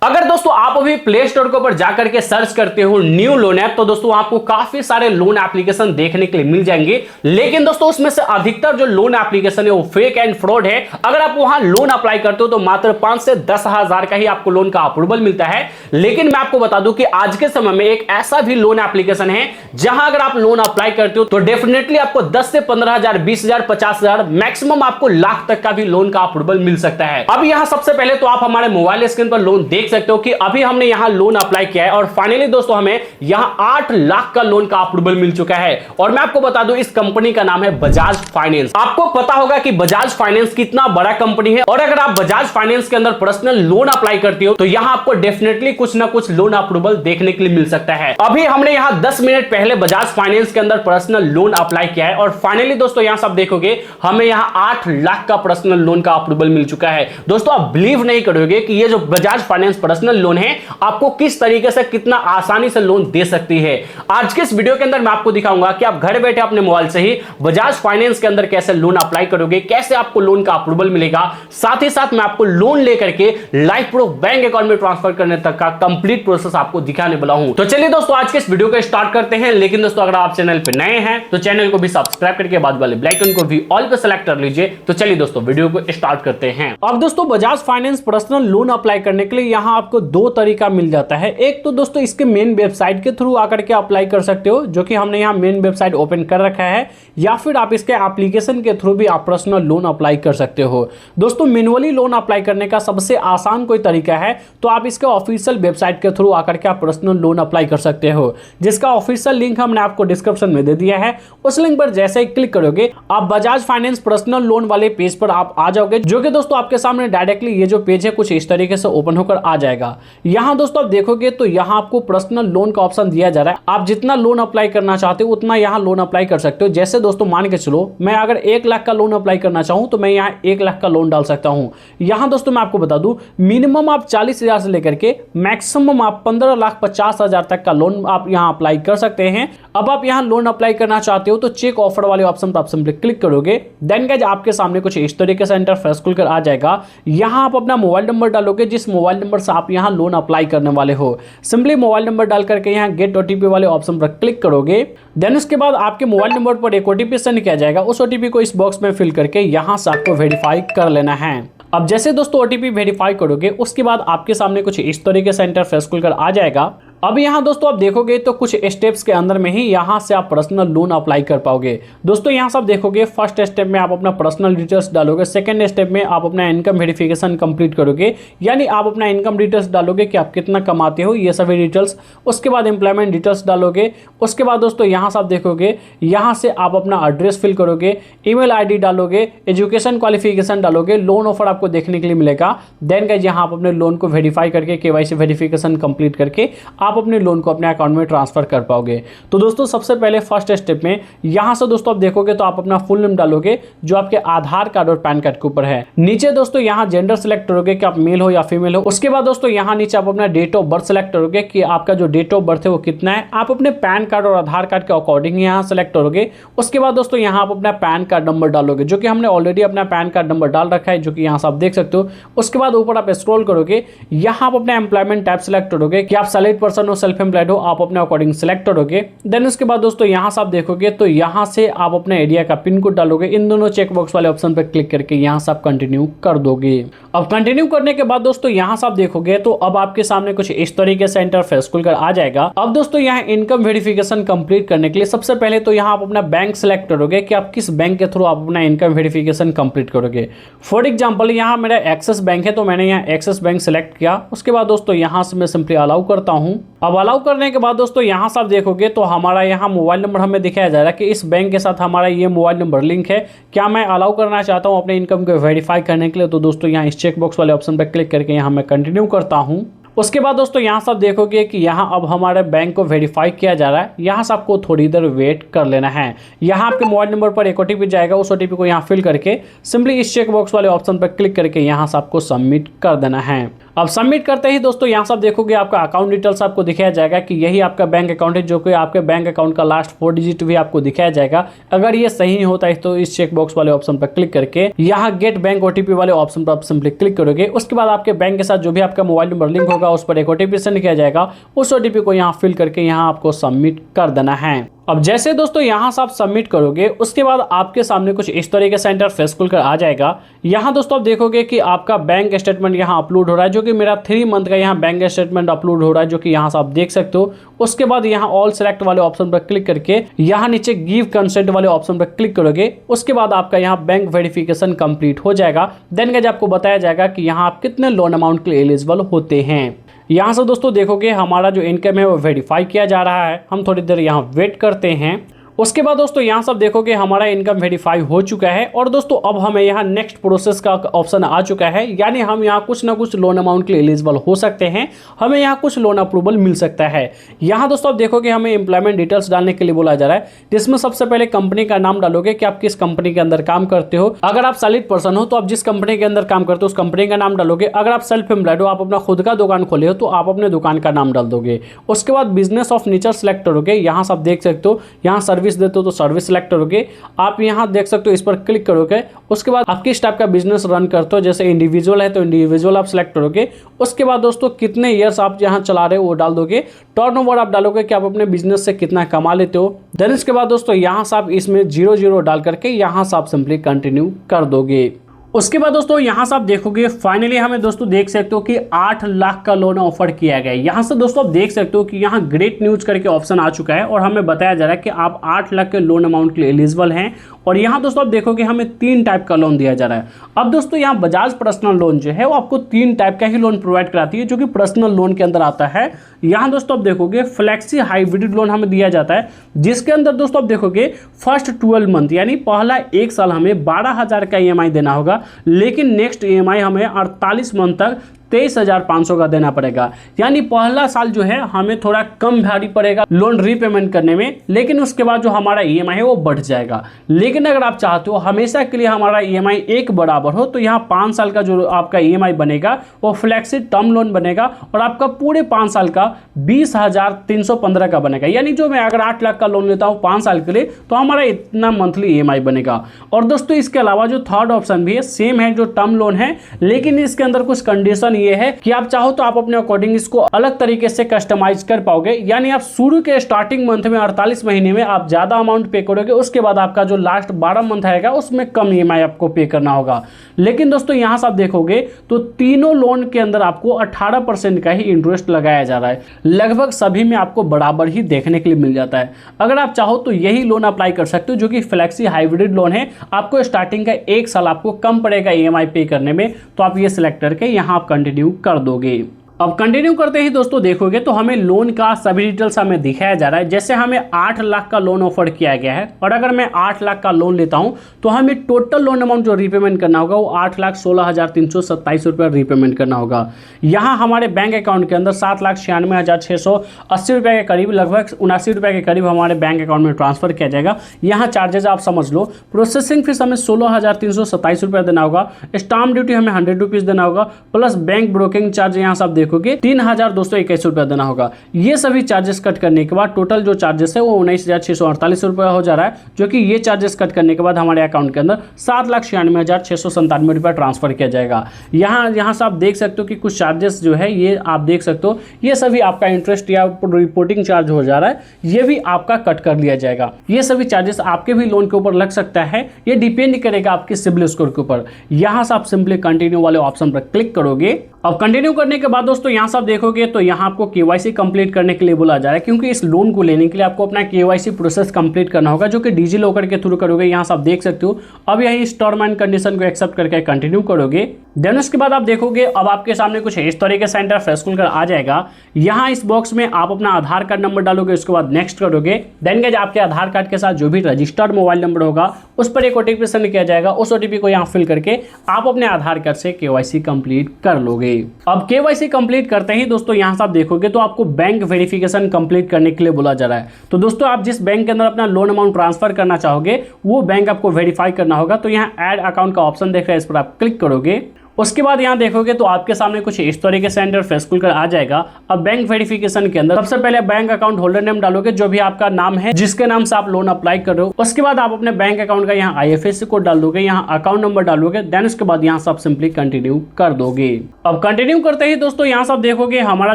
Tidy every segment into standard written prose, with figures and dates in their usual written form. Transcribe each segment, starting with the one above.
अगर दोस्तों आप अभी प्ले स्टोर के ऊपर जाकर के सर्च करते हो न्यू लोन ऐप, तो दोस्तों आपको काफी सारे लोन एप्लीकेशन देखने के लिए मिल जाएंगे। लेकिन दोस्तों उसमें से अधिकतर जो लोन एप्लीकेशन है वो फेक एंड फ्रॉड है। अगर आप वहां लोन अप्लाई करते हो तो मात्र 5 से 10 हजार का ही आपको लोन का अप्रूवल मिलता है। लेकिन मैं आपको बता दूं कि आज के समय में एक ऐसा भी लोन एप्लीकेशन है जहां अगर आप लोन अप्लाई करते हो तो डेफिनेटली आपको 10 से 15 हजार, 20 हजार, 50 हजार, मैक्सिमम आपको लाख तक का भी लोन का अप्रूवल मिल सकता है। अब यहां सबसे पहले तो आप हमारे मोबाइल स्क्रीन पर लोन देख सकते हो कि अभी हमने यहां लोन अप्लाई किया है और फाइनली दोस्तों हमें यहां 8 लाख का लोन का अप्रूवल मिल चुका है। और मैं आपको बता दूं इस कंपनी का नाम है बजाज फाइनेंस। आपको पता होगा कि बजाज फाइनेंस कितना बड़ा कंपनी है और अगर आप बजाज फाइनेंस के अंदर पर्सनल लोन अप्लाई करते हो तो यहां आपको डेफिनेटली कुछ ना कुछ लोन अप्रूवल देखने के लिए मिल सकता है। अभी हमने यहां 10 मिनट पहले बजाज फाइनेंस के अंदर पर्सनल लोन अप्लाई किया है और फाइनली दोस्तों यहां सब देखोगे हमें यहां 8 लाख का पर्सनल लोन का अप्रूवल मिल चुका है। दोस्तों आप बिलीव नहीं करोगे कि ये जो बजाज फाइनेंस पर्सनल लोन है आपको किस तरीके से कितना आसानी से लोन दे सकती है। आज के इस वीडियो के अंदर मैं आपको दिखाऊंगा कि आप घर बैठे अपने मोबाइल से ही बजाज फाइनेंस के अंदर कैसे लोन अप्लाई करोगे, कैसे आपको लोन का अप्रूवल मिलेगा। साथ ही साथ मैं आपको लोन लेकर के लाइव प्रूफ बैंक अकाउंट में ट्रांसफर करने तक का कंप्लीट प्रोसेस आपको दिखाने वाला हूं। तो चलिए दोस्तों आज के इस वीडियो को स्टार्ट करते हैं। लेकिन दोस्तों अगर आप चैनल पे नए हैं तो चैनल को भी सब्सक्राइब करके बाद वाले बेल आइकन को भी ऑल पे सेलेक्ट कर लीजिए। तो चलिए दोस्तों वीडियो को स्टार्ट करते हैं। अब दोस्तों Bajaj finance personal loan apply करने के लिए यहां आपको दो तरीका मिल जाता है। एक तो दोस्तों इसके मेन वेबसाइट के थ्रू आकर के अप्लाई कर सकते हो, जो कि हमने यहाँ मेन वेबसाइट ओपन कर रखा है, या फिर आप इसके एप्लीकेशन के थ्रू भी आप पर्सनल लोन अप्लाई कर सकते हो। दोस्तों मैनुअली लोन अप्लाई करने का सबसे आसान कोई तरीका है तो आप इसके ऑफिशियल वेबसाइट के थ्रू आकर के आप पर्सनल लोन अप्लाई कर सकते हो, जिसका ऑफिशियल लिंक हमने आपको डिस्क्रिप्शन में दे दिया है। उस लिंक पर जैसे ही क्लिक करोगे आप बजाज फाइनेंस पर्सनल लोन वाले पेज पर आप आ जाओगे, जो कि दोस्तों आपके सामने डायरेक्टली ये जो पेज है कुछ इस तरीके से ओपन होकर आ जाएगा। यहाँ दोस्तों आप देखोगे तो यहाँ आपको पर्सनल लोन का ऑप्शन दिया जा रहा है। आप जितना लोन अप्लाई करना चाहते हो उतना यहाँ लोन अप्लाई कर सकते हो। जैसे दोस्तों मान के चलो मैं अगर 1 लाख का लोन अप्लाई करना चाहूँ तो मैं यहाँ 1 लाख का लोन डाल सकता हूँ। यहाँ दोस्तों मैं आपको बता दूं मिनिमम आप 40 हजार से लेकर के मैक्सिमम आप 15,50,000 तक का लोन आप यहाँ अप्लाई कर सकते हैं। अब आप यहाँ लोन अप्लाई करना चाहते हो तो चेक ऑफर वाले ऑप्शन पर आप सिंपली क्लिक करोगे। देन गाइस आपके सामने कुछ इस तरीके से इंटरफेस खुलकर आ जाएगा। यहाँ आप अपना मोबाइल नंबर डालोगे जिस मोबाइल नंबर से आप यहाँ लोन अप्लाई करने वाले हो। सिंपली मोबाइल नंबर डाल करके यहाँ गेट ओटीपी वाले ऑप्शन पर क्लिक करोगे। देन उसके बाद आपके मोबाइल नंबर पर एक ओटीपी सेंड किया जाएगा। उस ओटीपी को इस बॉक्स में फिल करके यहाँ से आपको वेरीफाई कर लेना है। अब जैसे दोस्तों ओटीपी वेरीफाई करोगे उसके बाद आपके सामने कुछ इस तरीके से इंटरफेस खुलकर आ जाएगा। अब यहाँ दोस्तों आप देखोगे तो कुछ स्टेप्स के अंदर में ही यहाँ से आप पर्सनल लोन अप्लाई कर पाओगे। दोस्तों यहाँ सब देखोगे फर्स्ट स्टेप में आप अपना पर्सनल डिटेल्स डालोगे, सेकंड स्टेप में आप अपना इनकम वेरिफिकेशन कंप्लीट करोगे, यानी आप अपना इनकम डिटेल्स डालोगे कि आप कितना कमाते हो ये सभी डिटेल्स। उसके बाद एम्प्लॉयमेंट डिटेल्स डालोगे। उसके बाद दोस्तों यहाँ सब देखोगे यहाँ से आप अपना एड्रेस फिल करोगे, ईमेल आईडी डालोगे, एजुकेशन क्वालिफिकेशन डालोगे, लोन ऑफर आपको देखने के लिए मिलेगा। देन गाइस यहाँ आप अपने लोन को वेरीफाई करके केवाईसी वेरिफिकेशन कंप्लीट करके आप अपने लोन को अपने अकाउंट में ट्रांसफर कर पाओगे। तो दोस्तों सबसे पहले फर्स्ट स्टेप में यहां से दोस्तों आप देखोगे तो आप अपना फुल नेम डालोगे जो आपके आधार कार्ड और पैन कार्ड के ऊपर है। नीचे दोस्तों यहां जेंडर सिलेक्ट करोगे कि आप मेल हो या फीमेल हो। उसके बाद दोस्तों यहां नीचे आप अपना डेट ऑफ बर्थ सिलेक्ट करोगे कि आपका जो डेट ऑफ बर्थ है वो कितना है। आप अपने पैन कार्ड और आधार कार्ड के अकॉर्डिंग यहां सेलेक्ट करोगे। उसके बाद दोस्तों यहां आप अपना पैन कार्ड नंबर डालोगे, जो कि हमने ऑलरेडी अपना पैन कार्ड नंबर डाल रखा है, जो कि यहां से आप देख सकते हो। उसके बाद ऊपर आप स्क्रॉल करोगे, यहां आप अपना एम्प्लॉयमेंट टाइप सेलेक्ट करोगे कि आप सैलरीड पर्सन हो, सेल्फ एम्प्लॉयड हो, आप अपने अकॉर्डिंग सिलेक्ट करोगे। देन उसके बाद दोस्तों यहां से आप देखोगे तो यहां से आप अपने एरिया का पिन कोड डालोगे। इन दोनों चेक बॉक्स वाले ऑप्शन पर क्लिक करके यहां से आप कंटिन्यू कर दोगे। अब कंटिन्यू करने के बाद दोस्तों यहां से आप देखोगे तो अब आपके सामने कुछ इस तरीके से इंटरफेस खुलकर आ जाएगा। अब दोस्तों यहां इनकम वेरिफिकेशन कंप्लीट करने के लिए सबसे पहले तो यहां आप अपना बैंक सिलेक्ट करोगे कि आप किस बैंक के थ्रू आप अपना इनकम वेरिफिकेशन कंप्लीट करोगे। फॉर एग्जांपल यहां मेरा एक्सिस बैंक है तो मैंने यहां एक्सिस बैंक सिलेक्ट किया। उसके बाद दोस्तों यहां से मैं सिंपली अलाउ करता हूं। अब अलाउ करने के बाद दोस्तों यहाँ से आप देखोगे तो हमारा यहाँ मोबाइल नंबर हमें दिखाया जा रहा है कि इस बैंक के साथ हमारा ये मोबाइल नंबर लिंक है। क्या मैं अलाउ करना चाहता हूँ अपने इनकम को वेरीफाई करने के लिए, तो दोस्तों यहाँ इस चेक बॉक्स वाले ऑप्शन पर क्लिक करके यहाँ मैं कंटिन्यू करता हूँ। उसके बाद दोस्तों यहाँ से आप देखोगे कि यहाँ अब हमारे बैंक को वेरीफाई किया जा रहा है। यहाँ से आपको थोड़ी देर वेट कर लेना है। यहाँ आपके मोबाइल नंबर पर एक ओटीपी जाएगा, उस ओटीपी को यहाँ फिल करके सिंपली इस चेक बॉक्स वाले ऑप्शन पर क्लिक करके यहाँ से आपको सबमिट कर देना है। अब सबमिट करते ही दोस्तों यहाँ सब देखोगे आपका अकाउंट डिटेल्स आपको दिखाया जाएगा कि यही आपका बैंक अकाउंट है, जो कि आपके बैंक अकाउंट का लास्ट 4 डिजिट भी आपको दिखाया जाएगा। अगर ये सही होता है तो इस चेक बॉक्स वाले ऑप्शन पर क्लिक करके यहाँ गेट बैंक ओटीपी वाले ऑप्शन पर आप सिंपली क्लिक करोगे। उसके बाद आपके बैंक के साथ जो भी आपका मोबाइल नंबर लिंक होगा उस पर एक ओटीपी सेंड किया जाएगा। उस ओटीपी को यहाँ फिल करके यहाँ आपको सबमिट कर देना है। अब जैसे दोस्तों यहाँ से आप सबमिट करोगे उसके बाद आपके सामने कुछ इस तरीके से इंटरफेस खुलकर आ जाएगा। यहाँ दोस्तों आप देखोगे कि आपका बैंक स्टेटमेंट यहाँ अपलोड हो रहा है, जो कि मेरा 3 मंथ का यहाँ बैंक स्टेटमेंट अपलोड हो रहा है, जो कि यहाँ से आप देख सकते हो। उसके बाद यहाँ ऑल सेलेक्ट वाले ऑप्शन पर क्लिक करके यहाँ नीचे गिव कंसेंट वाले ऑप्शन पर क्लिक करोगे। उसके बाद आपका यहाँ बैंक वेरिफिकेशन कंप्लीट हो जाएगा। देन गाइस आपको बताया जाएगा कि यहाँ आप कितने लोन अमाउंट के लिए एलिजिबल होते हैं। यहाँ से दोस्तों देखोगे हमारा जो इनकम है वो वेरीफाई किया जा रहा है। हम थोड़ी देर यहाँ वेट करते हैं। उसके बाद दोस्तों यहाँ सब देखोगे हमारा इनकम वेरीफाई हो चुका है। और दोस्तों अब हमें यहाँ नेक्स्ट प्रोसेस का ऑप्शन आ चुका है, यानी हम यहाँ कुछ ना कुछ लोन अमाउंट के लिए एलिजिबल हो सकते हैं। हमें यहाँ कुछ लोन अप्रूवल मिल सकता है। यहाँ दोस्तों आप देखोगे हमें एम्प्लॉयमेंट डिटेल्स डालने के लिए बोला जा रहा है, जिसमें सबसे पहले कंपनी का नाम डालोगे कि आप किस कंपनी के अंदर काम करते हो। अगर आप सैलरीड पर्सन हो तो आप जिस कंपनी के अंदर काम करते हो उस कंपनी का नाम डालोगे। अगर आप सेल्फ एम्प्लॉयड हो, आप अपना खुद का दुकान खोले हो, तो आप अपने दुकान का नाम डाल दोगे। उसके बाद बिजनेस ऑफ नेचर सेलेक्ट करोगे। यहाँ सब देख सकते हो, यहाँ सर्विस देते हो तो सर्विस सिलेक्ट करोगे। आप यहाँ देख सकते हो, इस पर क्लिक करोगे। उसके बाद आप किस टाइप का बिजनेस रन करते हो, जैसे इंडिविजुअल है तो इंडिविजुअल आप सिलेक्ट करोगे। उसके बाद दोस्तों कितने ईयर्स आप यहाँ चला रहे हो वो डाल दोगे। टर्नओवर आप डालोगे कि आप अपने बिजनेस से कितना कमा लेते हो। देन इसके बाद दोस्तों यहाँ से आप इसमें 0 डाल करके यहाँ से आप सिंपली कंटिन्यू कर दोगे। उसके बाद दोस्तों यहाँ से आप देखोगे फाइनली हमें दोस्तों देख सकते हो कि 8 लाख का लोन ऑफर किया गया है। यहाँ से दोस्तों आप देख सकते हो कि यहाँ ग्रेट न्यूज करके ऑप्शन आ चुका है और हमें बताया जा रहा है कि आप 8 लाख के लोन अमाउंट के लिए एलिजिबल हैं। और यहाँ दोस्तों आप देखोगे हमें 3 टाइप का लोन दिया जा रहा है। अब दोस्तों यहाँ बजाज पर्सनल लोन जो है वो आपको 3 टाइप का ही लोन प्रोवाइड कराती है, जो कि पर्सनल लोन के अंदर आता है। यहाँ दोस्तों आप देखोगे फ्लेक्सी हाइब्रिड लोन हमें दिया जाता है, जिसके अंदर दोस्तों आप देखोगे फर्स्ट 12 मंथ यानी पहला 1 साल हमें 12,000 का EMI देना होगा, लेकिन नेक्स्ट EMI हमें 48 मंथ तक 23,500 का देना पड़ेगा। यानी पहला साल जो है हमें थोड़ा कम भारी पड़ेगा लोन रीपेमेंट करने में, लेकिन उसके बाद जो हमारा EMI है वो बढ़ जाएगा। लेकिन अगर आप चाहते हो हमेशा के लिए हमारा EMI एक बराबर हो, तो यहाँ 5 साल का जो आपका EMI बनेगा वो फ्लेक्सी टर्म लोन बनेगा और आपका पूरे 5 साल का 20,315 का बनेगा। यानी जो मैं अगर 8 लाख का लोन लेता हूँ 5 साल के लिए तो हमारा इतना मंथली EMI बनेगा। और दोस्तों इसके अलावा जो थर्ड ऑप्शन भी है सेम है, जो टर्म लोन है, लेकिन इसके अंदर कुछ कंडीशन ये है कि आप चाहो तो आप अपने अकॉर्डिंग इसको अलग तरीके से कस्टमाइज कर पाओगे। यानी आप शुरू के स्टार्टिंग मंथ में 48 महीने में आप ज्यादा अमाउंट पे करोगे, उसके बाद आपका जो लास्ट 12 मंथ आएगा उसमें कम EMI आपको पे करना होगा। लेकिन दोस्तों यहां से आप देखोगे तो तीनों लोन के अंदर आपको 18% का ही इंटरेस्ट लगाया जा रहा है। लगभग सभी में आपको बराबर ही देखने के लिए मिल जाता है। अगर आप चाहो तो यही लोन अप्लाई कर सकते हो, जो कि फ्लेक्सी हाइब्रिड लोन है। आपको स्टार्टिंग का 1 साल आपको कम पड़ेगा EMI पे करने में, तो आप ये सिलेक्ट करके यहाँ आप कंटिन्यू कर दोगे। अब कंटिन्यू करते ही दोस्तों देखोगे तो हमें लोन का सभी डिटेल्स हमें दिखाया जा रहा है। जैसे हमें 8 लाख का लोन ऑफर किया गया है और अगर मैं 8 लाख का लोन लेता हूं तो हमें टोटल लोन अमाउंट जो रीपेमेंट करना होगा वो 8,16,327 रुपये रीपेमेंट करना होगा। यहाँ हमारे बैंक अकाउंट के अंदर 7,96,680 रुपये के करीब, लगभग 79 रुपये के करीब हमारे बैंक अकाउंट में ट्रांसफर किया जाएगा। यहाँ चार्जेस आप समझ लो, प्रोसेसिंग फीस हमें 16,327 रुपये देना होगा, स्टाम्प ड्यूटी हमें 100 रुपीज़ देना होगा, प्लस बैंक ब्रोकिंग चार्ज यहाँ सब देखोगे 3,221 रुपया देना होगा। ये सभी चार्जेस कट करने के बाद टोटल जो चार्जेस है वो 19,648 रुपया हो जा रहा है, जो कि ये चार्जेस कट करने के बाद हमारे अकाउंट के अंदर 7,96,697 रुपया ट्रांसफर किया जाएगा। यहाँ से आप देख सकते हो कि कुछ चार्जेस जो है ये आप देख सकते हो, ये सभी आपका इंटरेस्ट या रिपोर्टिंग चार्ज हो जा रहा है, ये भी आपका कट कर लिया जाएगा। ये सभी चार्जेस आपके भी लोन के ऊपर लग सकता है, ये डिपेंड करेगा आपके सिबिल स्कोर के ऊपर। यहाँ से आप सिंपली कंटिन्यू वाले ऑप्शन पर क्लिक करोगे। अब कंटिन्यू करने के बाद दोस्तों यहाँ सब देखोगे तो यहाँ आपको KYC कंप्लीट करने के लिए बोला जा रहा है, क्योंकि इस लोन को लेने के लिए आपको अपना KYC प्रोसेस कंप्लीट करना होगा, जो कि डिजी लॉकर के थ्रू करोगे। यहाँ सब देख सकते हो। अब यही इस टर्म एंड कंडीशन को एक्सेप्ट करके कंटिन्यू करोगे। देन उसके बाद आप देखोगे अब आपके सामने कुछ इस तरीके से इंटरफेस खुलकर आ जाएगा। यहाँ इस बॉक्स में आप अपना आधार कार्ड नंबर डालोगे, उसके बाद नेक्स्ट करोगे। देन गाइस आपके आधार कार्ड के साथ जो भी रजिस्टर्ड मोबाइल नंबर होगा उस पर एक OTP सेंड किया जाएगा। उस OTP को यहाँ फिल करके आप अपने आधार कार्ड से KYC कंप्लीट कर लोगे। अब KYC कंप्लीट करते ही दोस्तों यहाँ से आप देखोगे तो आपको बैंक वेरिफिकेशन कंप्लीट करने के लिए बोला जा रहा है। तो दोस्तों आप जिस बैंक के अंदर अपना लोन अमाउंट ट्रांसफर करना चाहोगे वो बैंक आपको वेरीफाई करना होगा। तो यहाँ ऐड अकाउंट का ऑप्शन देख रहे हैं, इस पर आप क्लिक करोगे। उसके बाद यहाँ देखोगे तो आपके सामने कुछ इस तरीके से इंटरफेस खुलकर आ जाएगा। अब बैंक वेरिफिकेशन के अंदर सबसे पहले बैंक अकाउंट होल्डर नेम डालोगे, जो भी आपका नाम है जिसके नाम से आप लोन अप्लाई कर रहे हो। उसके बाद आप अपने बैंक अकाउंट का यहाँ IFSC कोड डाल दोगे, यहाँ अकाउंट नंबर डालोगे, देन उसके बाद यहाँ सब सिंपली कंटिन्यू कर दोगे। अब कंटिन्यू करते ही दोस्तों यहाँ सब देखोगे हमारा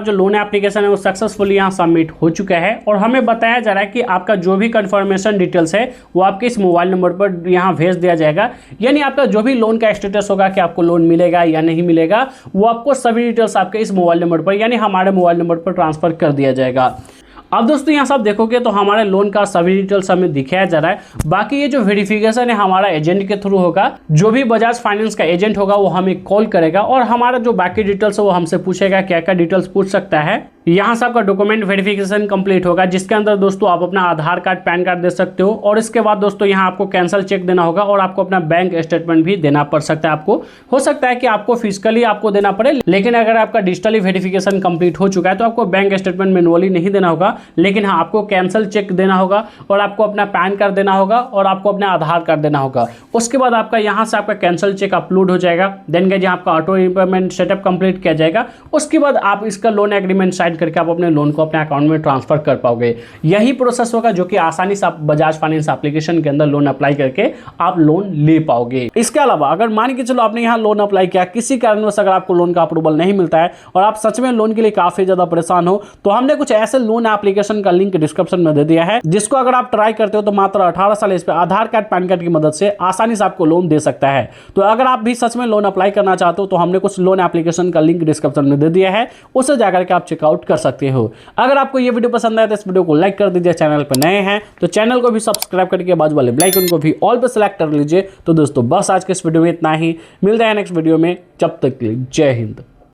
जो लोन एप्लीकेशन है वो सक्सेसफुली यहाँ सबमिट हो चुका है और हमें बताया जा रहा है कि आपका जो भी कंफर्मेशन डिटेल्स है वो आपके इस मोबाइल नंबर पर यहाँ भेज दिया जाएगा। यानी आपका जो भी लोन का स्टेटस होगा कि आपको लोन मिलेगा या नहीं मिलेगा, वो आपको सभी डिटेल्स आपके इस मोबाइल नंबर पर यानी हमारे मोबाइल नंबर पर ट्रांसफर कर दिया जाएगा। अब दोस्तों यहाँ सब देखोगे तो हमारे लोन का सभी डिटेल्स हमें दिखाया जा रहा है। बाकी ये जो वेरिफिकेशन है हमारा एजेंट के थ्रू होगा, जो भी बजाज फाइनेंस का एजेंट होगा वो हमें कॉल करेगा और हमारा जो बाकी डिटेल्स है वो हमसे पूछेगा, क्या क्या डिटेल्स पूछ सकता है। यहाँ से आपका डॉक्यूमेंट वेरिफिकेशन कंप्लीट होगा, जिसके अंदर दोस्तों आप अपना आधार कार्ड, पैन कार्ड दे सकते हो और इसके बाद दोस्तों यहाँ आपको कैंसल चेक देना होगा और आपको अपना बैंक स्टेटमेंट भी देना पड़ सकता है। आपको हो सकता है कि आपको फिजिकली आपको देना पड़े, लेकिन अगर आपका डिजिटली वेरिफिकेशन कंप्लीट हो चुका है तो आपको बैंक स्टेटमेंट मैनुअली नहीं देना होगा, लेकिन हाँ आपको कैंसल चेक देना होगा और आपको अपना पैन कार्ड देना होगा और आपको अपना आधार कार्ड देना होगा। उसके बाद आपका यहाँ से आपका कैंसल चेक अपलोड हो जाएगा, देन गाइस यहाँ आपका ऑटो रिपेमेंट सेटअप कंप्लीट किया जाएगा। उसके बाद आप इसका लोन एग्रीमेंट साइन करके आप अपने लोन को अपने अकाउंट में ट्रांसफर कर पाओगे। यही प्रोसेस होगा जो कि आसानी से आप बजाज फाइनेंस एप्लीकेशन के अंदर लोन अप्लाई करके आप लोन ले पाओगे। इसके अलावा अगर मान के चलो आपने यहाँ लोन अप्लाई किया, किसी कारणवश अगर आपको लोन का अप्रूवल नहीं मिलता है और आप सच में लोन के लिए काफी ज्यादा परेशान हो, तो हमने कुछ ऐसे लोन एप्लीकेशन का लिंक डिस्क्रिप्शन में दे दिया है, जिसको अगर आप ट्राई करते हो तो मात्र 18 साल इस पे आधार कार्ड, पैन कार्ड की मदद से आसानी से आपको लोन दे सकता है। तो अगर आप भी सच में लोन अप्लाई करना चाहते हो तो हमने कुछ लोन एप्लीकेशन का लिंक डिस्क्रिप्शन में दे दिया है, उसे जाकर के आप चेकआउट कर सकते हो। अगर आपको ये वीडियो पसंद आए तो इस वीडियो को लाइक कर दीजिए, चैनल पर नए हैं तो चैनल को भी सब्सक्राइब करके बाजू वाले बेल आइकन को भी ऑल पे सेलेक्ट कर लीजिए। तो दोस्तों बस आज के इस वीडियो में इतना ही, मिलते हैं नेक्स्ट वीडियो में, जब तक के लिए जय हिंद।